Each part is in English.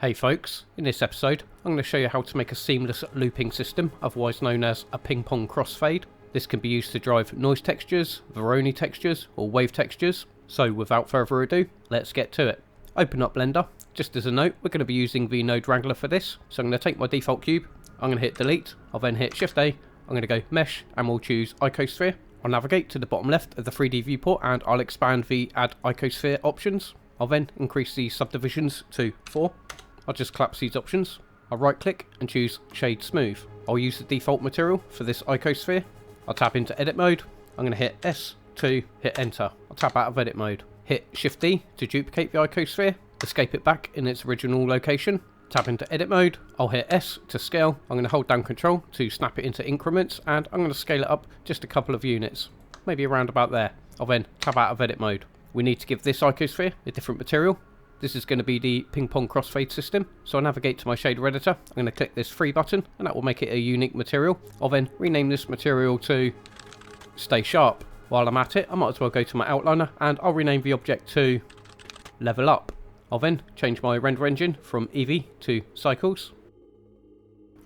Hey folks, in this episode I'm going to show you how to make a seamless looping system, otherwise known as a ping pong cross fade. This can be used to drive noise textures, Voronoi textures or wave textures. So without further ado, let's get to it. Open up Blender. Just as a note, we're going to be using the node wrangler for this. So I'm going to take my default cube, I'm going to hit delete, I'll then hit shift A, I'm going to go mesh and we'll choose Icosphere. I'll navigate to the bottom left of the 3D viewport and I'll expand the add Icosphere options. I'll then increase the subdivisions to 4. I'll just collapse these options. I'll right click and choose Shade Smooth. I'll use the default material for this icosphere. I'll tap into edit mode. I'm going to hit S to hit enter. I'll tap out of edit mode. Hit Shift D to duplicate the icosphere. Escape it back in its original location. Tap into edit mode. I'll hit S to scale. I'm going to hold down control to snap it into increments and I'm going to scale it up just a couple of units. Maybe around about there. I'll then tap out of edit mode. We need to give this icosphere a different material. This is going to be the Ping Pong Cross Fade system. So I'll navigate to my shader editor. I'm going to click this free button and that will make it a unique material. I'll then rename this material to Stay Sharp. While I'm at it, I might as well go to my outliner and I'll rename the object to Level Up. I'll then change my render engine from Eevee to Cycles.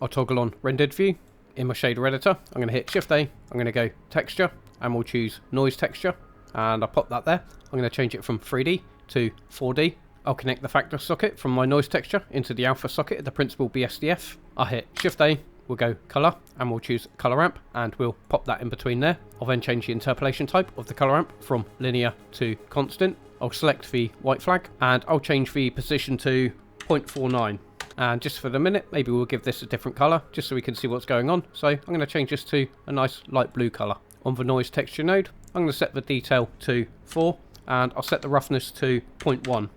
I'll toggle on rendered view. In my shader editor, I'm going to hit Shift A. I'm going to go Texture and we'll choose Noise Texture. And I'll pop that there. I'm going to change it from 3D to 4D. I'll connect the factor socket from my noise texture into the alpha socket of the principal BSDF. I'll hit Shift A, we'll go color, and we'll choose color ramp, and we'll pop that in between there. I'll then change the interpolation type of the color ramp from linear to constant. I'll select the white flag, and I'll change the position to 0.49. And just for the minute, maybe we'll give this a different color, just so we can see what's going on. So I'm going to change this to a nice light blue color. On the noise texture node, I'm going to set the detail to 4, and I'll set the roughness to 0.1.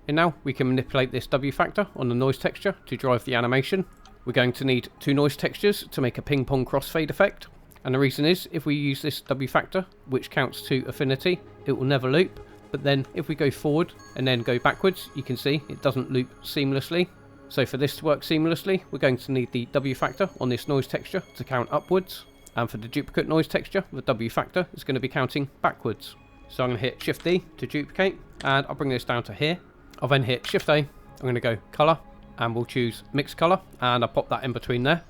And now we can manipulate this W factor on the noise texture to drive the animation. We're going to need 2 noise textures to make a ping pong crossfade effect. And the reason is, if we use this W factor, which counts to affinity, it will never loop. But then if we go forward and then go backwards, you can see it doesn't loop seamlessly. So for this to work seamlessly, we're going to need the W factor on this noise texture to count upwards. And for the duplicate noise texture, the W factor is going to be counting backwards. So I'm going to hit Shift D to duplicate, and I'll bring this down to here. I'll then hit Shift A, I'm going to go Color, and we'll choose Mix Color, and I'll pop that in between there.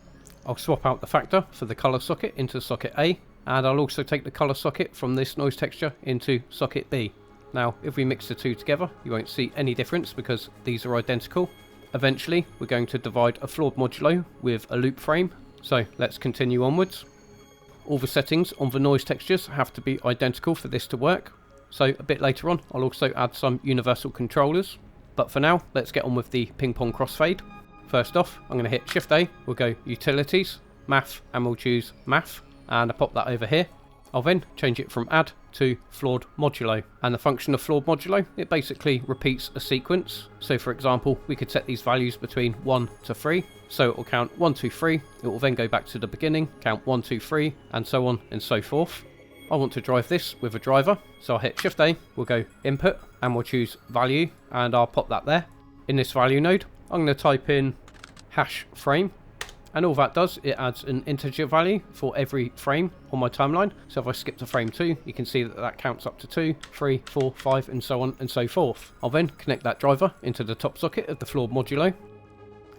I'll swap out the factor for the color socket into socket A, and I'll also take the color socket from this noise texture into socket B. Now, if we mix the two together, you won't see any difference because these are identical. Eventually, we're going to divide a floored modulo with a loop frame, so let's continue onwards. All the settings on the noise textures have to be identical for this to work. So a bit later on, I'll also add some universal controllers. But for now, let's get on with the ping pong crossfade. First off, I'm going to hit Shift A, we'll go Utilities, Math, and we'll choose Math, and I'll pop that over here. I'll then change it from Add to Floored Modulo. And the function of Floored Modulo, it basically repeats a sequence. So for example, we could set these values between 1 to 3. So it will count 1, 2, 3, it will then go back to the beginning, count 1, 2, 3, and so on and so forth. I want to drive this with a driver, so I'll hit Shift A, we'll go Input, and we'll choose Value, and I'll pop that there. In this value node, I'm going to type in hash frame, and all that does, it adds an integer value for every frame on my timeline. So if I skip to frame 2, you can see that that counts up to 2, 3, 4, 5, and so on and so forth. I'll then connect that driver into the top socket of the floored modulo.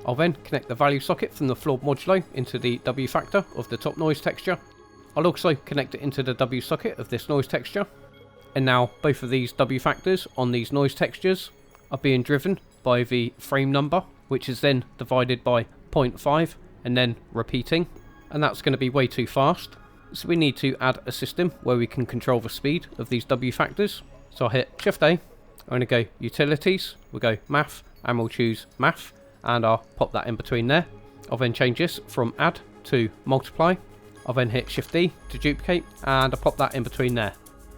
I'll then connect the value socket from the floored modulo into the W factor of the top noise texture. I'll also connect it into the W socket of this noise texture. And now both of these W factors on these noise textures are being driven by the frame number, which is then divided by 0.5 and then repeating. And that's going to be way too fast. So we need to add a system where we can control the speed of these W factors. So I'll hit Shift A, I'm going to go Utilities, we'll go Math, and we'll choose Math, and I'll pop that in between there. I'll then change this from Add to Multiply. I'll then hit Shift D to duplicate, and I'll pop that in between there.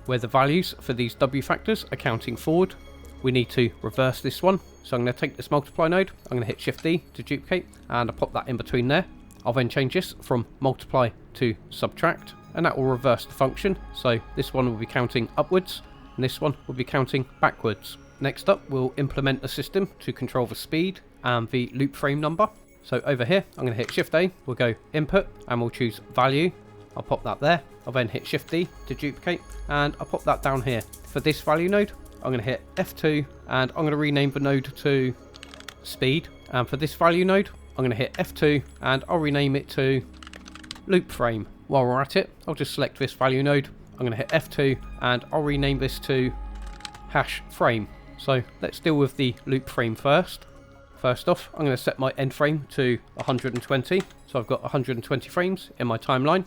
Where the values for these W factors are counting forward, we need to reverse this one. So I'm going to take this multiply node, I'm going to hit Shift D to duplicate, and I'll pop that in between there. I'll then change this from multiply to subtract, and that will reverse the function. So this one will be counting upwards, and this one will be counting backwards. Next up, we'll implement a system to control the speed and the loop frame number. So over here, I'm going to hit Shift A, we'll go Input, and we'll choose Value. I'll pop that there. I'll then hit Shift D to duplicate, and I'll pop that down here. For this value node, I'm going to hit F2, and I'm going to rename the node to speed, and for this value node I'm going to hit F2 and I'll rename it to loop frame. While we're at it, I'll just select this value node, I'm going to hit F2 and I'll rename this to hash frame. So let's deal with the loop frame first. First off, I'm going to set my end frame to 120, so I've got 120 frames in my timeline.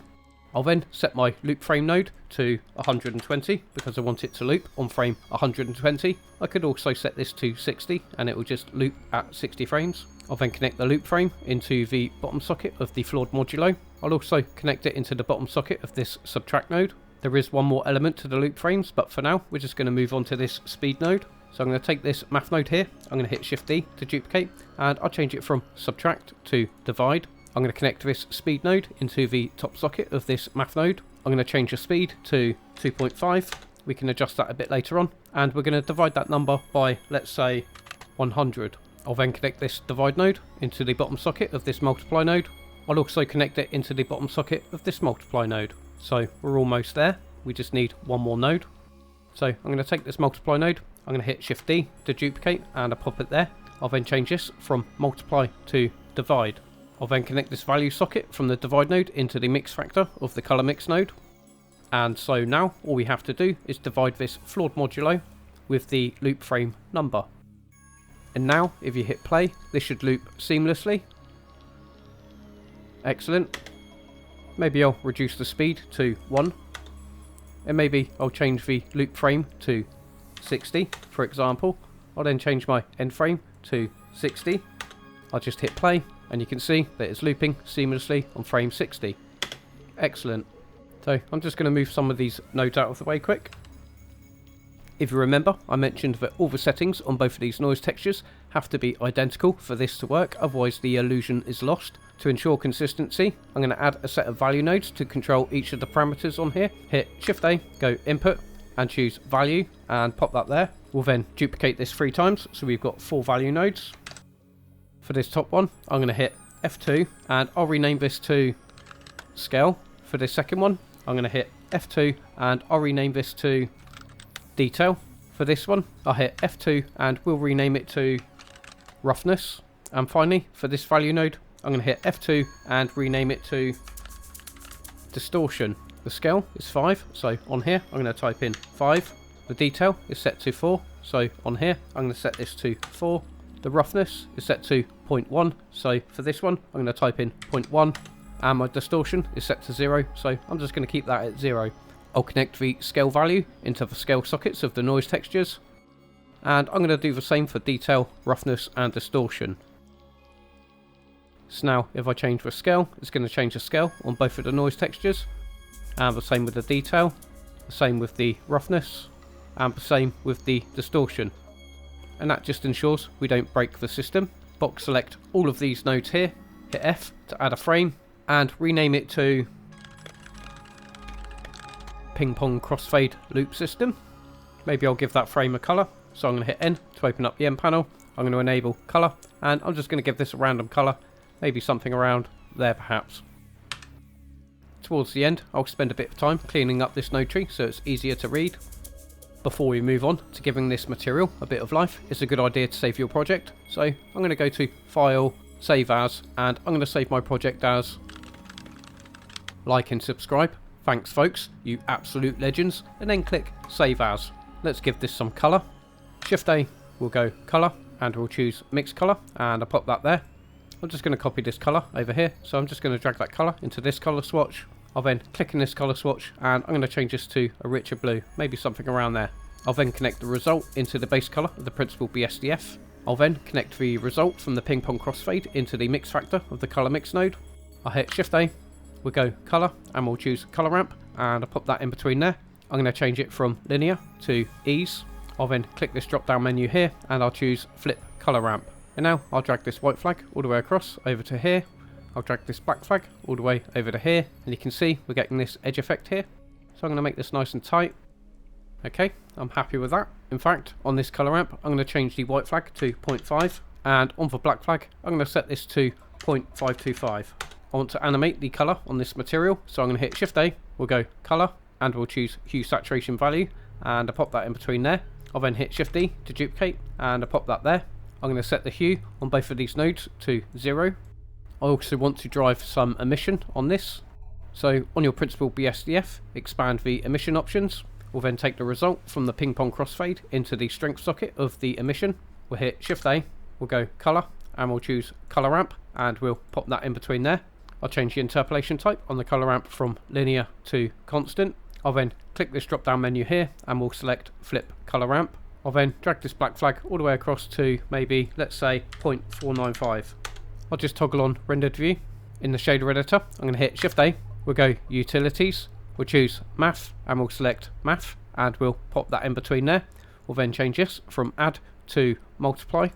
I'll then set my loop frame node to 120 because I want it to loop on frame 120. I could also set this to 60 and it will just loop at 60 frames. I'll then connect the loop frame into the bottom socket of the floored modulo. I'll also connect it into the bottom socket of this subtract node. There is one more element to the loop frames, but for now we're just going to move on to this speed node. So I'm going to take this math node here, I'm going to hit Shift D to duplicate, and I'll change it from subtract to divide. I'm going to connect this speed node into the top socket of this math node. I'm going to change the speed to 2.5. We can adjust that a bit later on. And we're going to divide that number by, let's say, 100. I'll then connect this divide node into the bottom socket of this multiply node. I'll also connect it into the bottom socket of this multiply node. So we're almost there. We just need one more node. So I'm going to take this multiply node. I'm going to hit Shift D to duplicate and I'll pop it there. I'll then change this from multiply to divide. I'll then connect this value socket from the divide node into the mix factor of the color mix node. And so now all we have to do is divide this floored modulo with the loop frame number. And now if you hit play, this should loop seamlessly. Excellent. Maybe I'll reduce the speed to 1. And maybe I'll change the loop frame to 60, for example. I'll then change my end frame to 60. I'll just hit play and you can see that it's looping seamlessly on frame 60. Excellent. So I'm just going to move some of these nodes out of the way quick. If you remember, I mentioned that all the settings on both of these noise textures have to be identical for this to work, otherwise the illusion is lost. To ensure consistency, I'm going to add a set of value nodes to control each of the parameters on here. Hit Shift A, go input and choose value and pop that there. We'll then duplicate this 3 times, so we've got 4 value nodes. For this top one, I'm going to hit F2 and I'll rename this to scale. For this second one, I'm going to hit F2 and I'll rename this to detail. For this one, I'll hit F2 and we'll rename it to roughness. And finally, for this value node, I'm going to hit F2 and rename it to distortion. The scale is 5, so on here I'm going to type in 5. The detail is set to 4, so on here I'm going to set this to 4. The roughness is set to 0.1, so for this one I'm going to type in 0.1. And my distortion is set to 0, so I'm just going to keep that at 0. I'll connect the scale value into the scale sockets of the noise textures. And I'm going to do the same for detail, roughness and distortion. So now if I change the scale, it's going to change the scale on both of the noise textures. And the same with the detail, the same with the roughness, and the same with the distortion. And that just ensures we don't break the system. Box select all of these nodes here, hit F to add a frame, and rename it to Ping Pong Cross Fade Loop System. Maybe I'll give that frame a colour, so I'm going to hit N to open up the N panel. I'm going to enable colour, and I'm just going to give this a random colour, maybe something around there perhaps. Towards the end, I'll spend a bit of time cleaning up this node tree so it's easier to read. Before we move on to giving this material a bit of life, it's a good idea to save your project. So I'm going to go to File, Save As, and I'm going to save my project as Like and Subscribe. Thanks folks, you absolute legends, and then click Save As. Let's give this some colour. Shift A, we'll go Colour, and we'll choose Mix Colour, and I'll pop that there. I'm just going to copy this colour over here, so I'm just going to drag that colour into this colour swatch. I'll then click in this colour swatch and I'm going to change this to a richer blue, maybe something around there. I'll then connect the result into the base colour of the principal BSDF. I'll then connect the result from the Ping Pong Cross Fade into the mix factor of the colour mix node. I'll hit Shift A, we'll go colour and we'll choose colour ramp and I'll pop that in between there. I'm going to change it from linear to ease. I'll then click this drop down menu here and I'll choose flip colour ramp. And now I'll drag this white flag all the way across over to here. I'll drag this black flag all the way over to here, and you can see we're getting this edge effect here. So I'm going to make this nice and tight. Okay, I'm happy with that. In fact, on this colour ramp, I'm going to change the white flag to 0.5, and on the black flag, I'm going to set this to 0.525. I want to animate the colour on this material, so I'm going to hit Shift A, we'll go colour, and we'll choose hue saturation value, and I'll pop that in between there. I'll then hit Shift D to duplicate, and I'll pop that there. I'm going to set the hue on both of these nodes to 0. I also want to drive some emission on this. So on your principal BSDF, expand the emission options. We'll then take the result from the Ping Pong Cross Fade into the strength socket of the emission. We'll hit Shift A, we'll go Color, and we'll choose Color Ramp, and we'll pop that in between there. I'll change the interpolation type on the color ramp from linear to constant. I'll then click this drop down menu here and we'll select flip color ramp. I'll then drag this black flag all the way across to maybe, let's say, 0.495. I'll just toggle on rendered view. In the shader editor, I'm going to hit Shift A, we'll go utilities, we'll choose math and we'll select math and we'll pop that in between there. We'll then change this from add to multiply.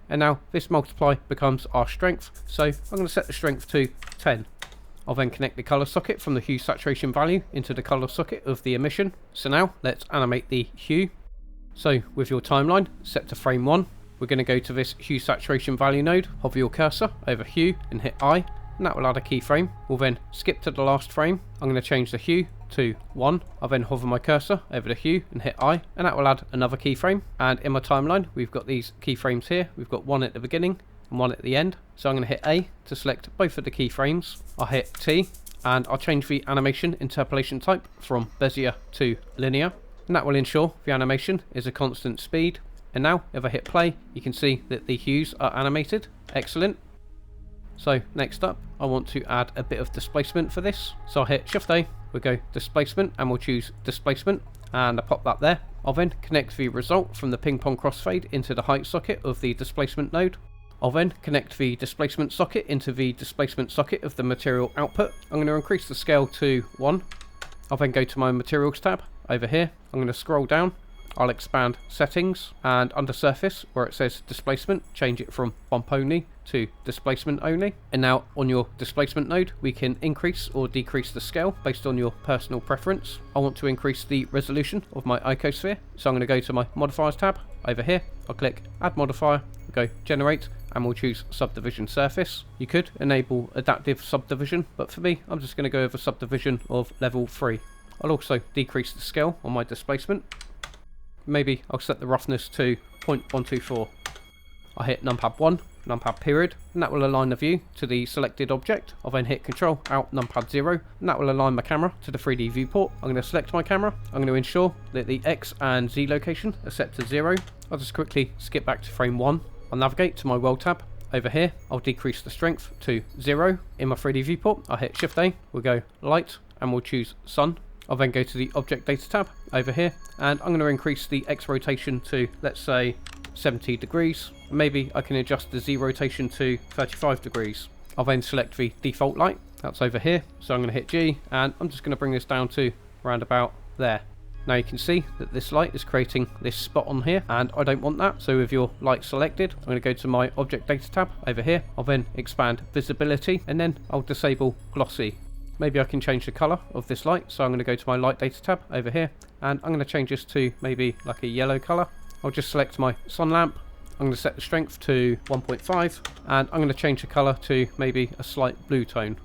And now this multiply becomes our strength, so I'm going to set the strength to 10. I'll then connect the color socket from the hue saturation value into the color socket of the emission. So now let's animate the hue. So with your timeline set to frame 1, we're going to go to this hue saturation value node, hover your cursor over hue and hit I, and that will add a keyframe. We'll then skip to the last frame. I'm going to change the hue to 1. I'll then hover my cursor over the hue and hit I, and that will add another keyframe. And in my timeline, we've got these keyframes here. We've got one at the beginning and one at the end. So I'm going to hit A to select both of the keyframes. I'll hit T, and I'll change the animation interpolation type from Bezier to linear, and that will ensure the animation is a constant speed. And now, if I hit play, you can see that the hues are animated. Excellent. So next up, I want to add a bit of displacement for this. So I'll hit Shift A, we'll go displacement, and we'll choose displacement, and I'll pop that there. I'll then connect the result from the Ping Pong Cross Fade into the height socket of the displacement node. I'll then connect the displacement socket into the displacement socket of the material output. I'm going to increase the scale to 1. I'll then go to my materials tab over here. I'm going to scroll down. I'll expand settings, and under surface where it says displacement, change it from bump only to displacement only. And now on your displacement node, we can increase or decrease the scale based on your personal preference. I want to increase the resolution of my icosphere, so I'm going to go to my modifiers tab over here. I'll click add modifier, we'll go generate, and we'll choose subdivision surface. You could enable adaptive subdivision, but for me, I'm just going to go over subdivision of level 3. I'll also decrease the scale on my displacement. Maybe I'll set the roughness to 0.124. I'll hit numpad 1, numpad period, and that will align the view to the selected object. I'll then hit Control Alt numpad 0, and that will align my camera to the 3D viewport. I'm going to select my camera. I'm going to ensure that the X and Z location are set to 0. I'll just quickly skip back to frame 1. I'll navigate to my world tab. Over here, I'll decrease the strength to 0. In my 3D viewport, I'll hit Shift A, we'll go light, and we'll choose sun. I'll then go to the Object Data tab over here, and I'm going to increase the X rotation to, let's say, 70 degrees. Maybe I can adjust the Z rotation to 35 degrees. I'll then select the default light, that's over here, so I'm going to hit G, and I'm just going to bring this down to around about there. Now you can see that this light is creating this spot on here, and I don't want that. So with your light selected, I'm going to go to my Object Data tab over here. I'll then expand visibility, and then I'll disable glossy. Maybe I can change the color of this light, so I'm going to go to my light data tab over here, and I'm going to change this to maybe like a yellow color. I'll just select my sun lamp. I'm going to set the strength to 1.5, and I'm going to change the color to maybe a slight blue tone.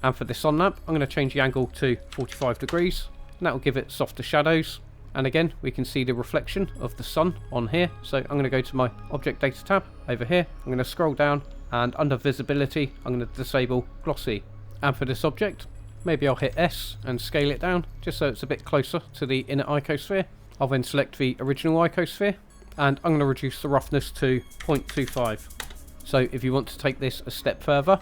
And for the sun lamp, I'm going to change the angle to 45 degrees, and that will give it softer shadows. And again, we can see the reflection of the sun on here. So I'm going to go to my Object Data tab over here. I'm going to scroll down, and under visibility, I'm going to disable glossy. And for this object, maybe I'll hit S and scale it down, just so it's a bit closer to the inner icosphere. I'll then select the original icosphere, and I'm going to reduce the roughness to 0.25. So if you want to take this a step further,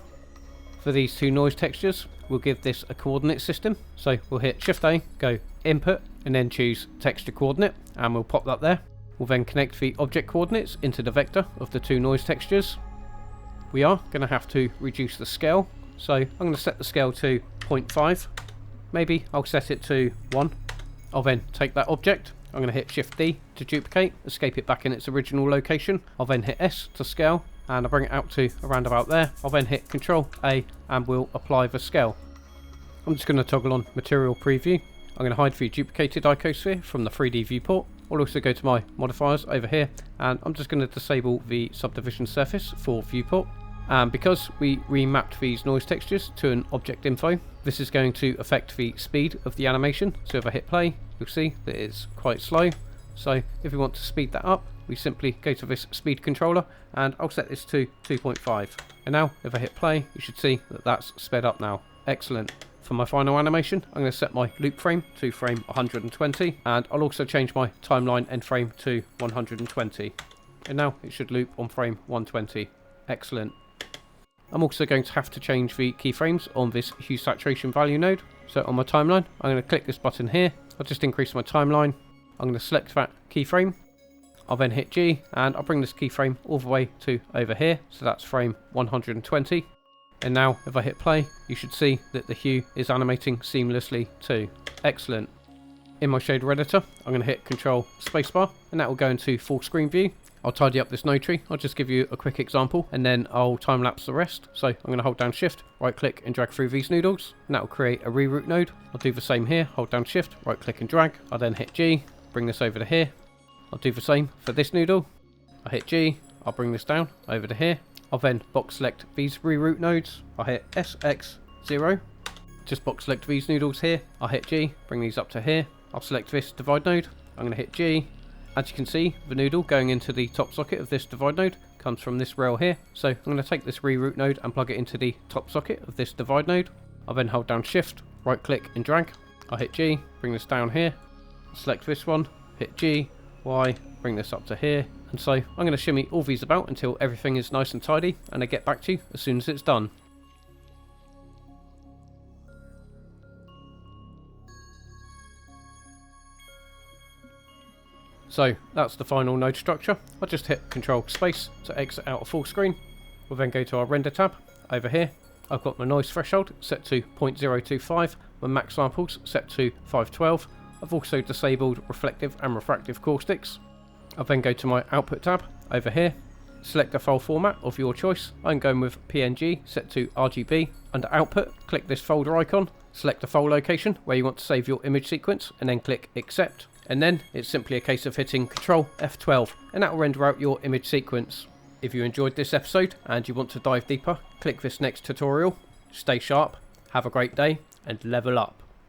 for these two noise textures, we'll give this a coordinate system. So we'll hit Shift A, go input, and then choose texture coordinate, and we'll pop that there. We'll then connect the object coordinates into the vector of the two noise textures. We are going to have to reduce the scale. So I'm going to set the scale to 0.5. Maybe I'll set it to 1. I'll then take that object. I'm going to hit Shift D to duplicate, escape it back in its original location. I'll then hit S to scale, and I'll bring it out to around about there. I'll then hit Control A, and we'll apply the scale. I'm just going to toggle on Material Preview. I'm going to hide the duplicated icosphere from the 3D viewport. I'll also go to my modifiers over here, and I'm just going to disable the subdivision surface for viewport. And because we remapped these noise textures to an object info, this is going to affect the speed of the animation. So if I hit play, you'll see that it's quite slow. So if we want to speed that up, we simply go to this speed controller and I'll set this to 2.5. And now if I hit play, you should see that that's sped up now. Excellent. For my final animation, I'm going to set my loop frame to frame 120, and I'll also change my timeline end frame to 120. And now it should loop on frame 120. Excellent. I'm also going to have to change the keyframes on this hue saturation value node. So on my timeline, I'm going to click this button here. I'll just increase my timeline. I'm going to select that keyframe. I'll then hit G, and I'll bring this keyframe all the way to over here. So that's frame 120. And now if I hit play, you should see that the hue is animating seamlessly too. Excellent. In my shader editor, I'm going to hit Control Spacebar, and that will go into full screen view. I'll tidy up this node tree. I'll just give you a quick example and then I'll time lapse the rest. So I'm going to hold down shift, right click and drag through these noodles, and that will create a reroute node. I'll do the same here, hold down shift, right click and drag. I'll then hit G, bring this over to here. I'll do the same for this noodle. I'll hit G, I'll bring this down over to here. I'll then box select these reroute nodes. I'll hit SX0, just box select these noodles here. I'll hit G, bring these up to here. I'll select this divide node. I'm going to hit G. As you can see, the noodle going into the top socket of this divide node comes from this rail here. So I'm going to take this reroute node and plug it into the top socket of this divide node. I'll then hold down shift, right click and drag. I'll hit G, bring this down here. Select this one, hit G, Y, bring this up to here. And so I'm going to shimmy all these about until everything is nice and tidy, and I get back to you as soon as it's done. So that's the final node structure. I'll just hit Control Space to exit out of full screen. We'll then go to our render tab. Over here, I've got my noise threshold set to 0.025, my max samples set to 512. I've also disabled reflective and refractive caustics. I'll then go to my output tab over here. Select a file format of your choice. I'm going with PNG set to RGB. Under output, click this folder icon. Select a file location where you want to save your image sequence and then click accept. And then it's simply a case of hitting Ctrl F12 and that will render out your image sequence. If you enjoyed this episode and you want to dive deeper, click this next tutorial. Stay sharp, have a great day, and level up.